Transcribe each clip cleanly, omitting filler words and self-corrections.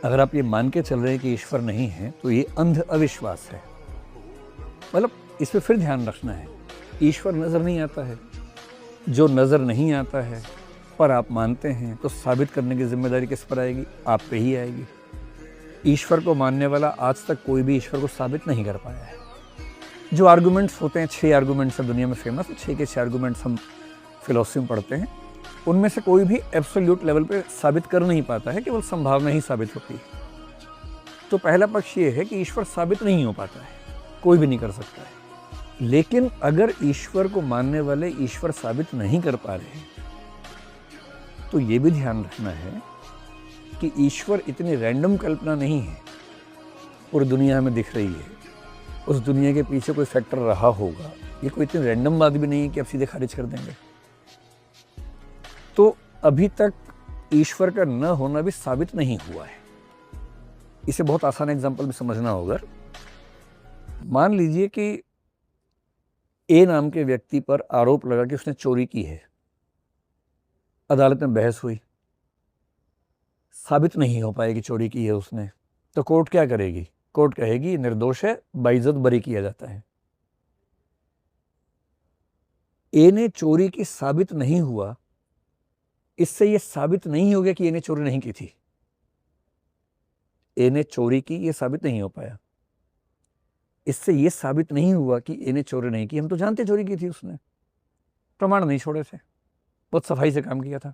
अगर आप ये मान के चल रहे हैं कि ईश्वर नहीं है तो ये अंध अविश्वास है। मतलब इस पे फिर ध्यान रखना है, ईश्वर नज़र नहीं आता है। जो नज़र नहीं आता है पर आप मानते हैं तो साबित करने की जिम्मेदारी किस पर आएगी? आप पे ही आएगी। ईश्वर को मानने वाला आज तक कोई भी ईश्वर को साबित नहीं कर पाया है। जो आर्गुमेंट्स होते हैं, 6 आर्गुमेंट्स हैं दुनिया में फेमस, 6 के 6 आर्गुमेंट्स हम फिलोसफी में पढ़ते हैं। उनमें से कोई भी एब्सोल्यूट लेवल पे साबित कर नहीं पाता है, केवल संभावना ही साबित होती है। तो पहला पक्ष ये है कि ईश्वर साबित नहीं हो पाता है, कोई भी नहीं कर सकता है। लेकिन अगर ईश्वर को मानने वाले ईश्वर साबित नहीं कर पा रहे तो ये भी ध्यान रखना है कि ईश्वर इतनी रैंडम कल्पना नहीं है। पूरी दुनिया हमें दिख रही है, उस दुनिया के पीछे कोई फैक्टर रहा होगा। ये कोई इतनी रैंडम बात भी नहीं है कि आप सीधे खारिज कर देंगे। तो अभी तक ईश्वर का न होना भी साबित नहीं हुआ है। इसे बहुत आसान एग्जांपल में समझना होगा। मान लीजिए कि ए नाम के व्यक्ति पर आरोप लगा कि उसने चोरी की है। अदालत में बहस हुई, साबित नहीं हो पाएगी चोरी की है उसने, तो कोर्ट क्या करेगी? कोर्ट कहेगी निर्दोष है, बाइज्जत बरी किया जाता है। ए ने चोरी की साबित नहीं हुआ, इससे यह साबित नहीं हो गया कि ए ने चोरी नहीं की थी। ए ने चोरी की, यह साबित नहीं हो पाया। इससे यह साबित नहीं हुआ कि ए ने चोरी नहीं की। हम तो जानते चोरी की थी उसने, प्रमाण नहीं छोड़े थे, बहुत सफाई से काम किया था।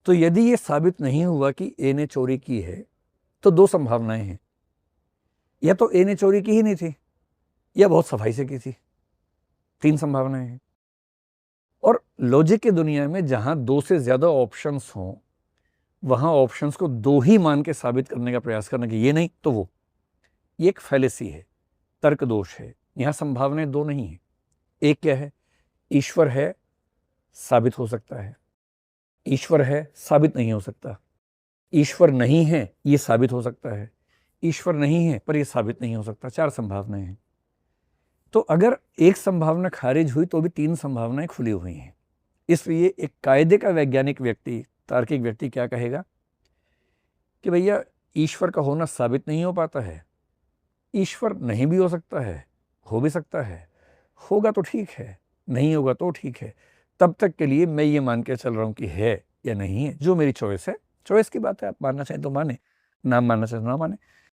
तो यदि यह साबित नहीं हुआ कि ए ने चोरी की है तो 2 संभावनाएं हैं। या तो ए ने चोरी की ही नहीं थी या बहुत सफाई से की थी। 3 संभावनाएं हैं। और लॉजिक की दुनिया में जहां 2 से ज्यादा ऑप्शंस हों वहां ऑप्शंस को 2 ही मान के साबित करने का प्रयास करना कि ये नहीं तो वो, ये एक फैलेसी है, तर्क दोष है। यहां संभावनाएं 2 नहीं है। एक क्या है? ईश्वर है, साबित हो सकता है। ईश्वर है, साबित नहीं हो सकता। ईश्वर नहीं है, ये साबित हो सकता है। ईश्वर नहीं है पर यह साबित नहीं हो सकता। 4 संभावनाएं हैं। तो अगर एक संभावना खारिज हुई तो भी 3 संभावनाएं खुली हुई हैं। इसलिए एक कायदे का वैज्ञानिक व्यक्ति, तार्किक व्यक्ति क्या कहेगा कि भैया ईश्वर का होना साबित नहीं हो पाता है। ईश्वर नहीं भी हो सकता है, हो भी सकता है। होगा तो ठीक है, नहीं होगा तो ठीक है। तब तक के लिए मैं ये मान के चल रहा हूं कि है या नहीं है, जो मेरी चॉइस है। चॉइस की बात है, आप मानना चाहें तो माने, ना मानना चाहें तो ना माने।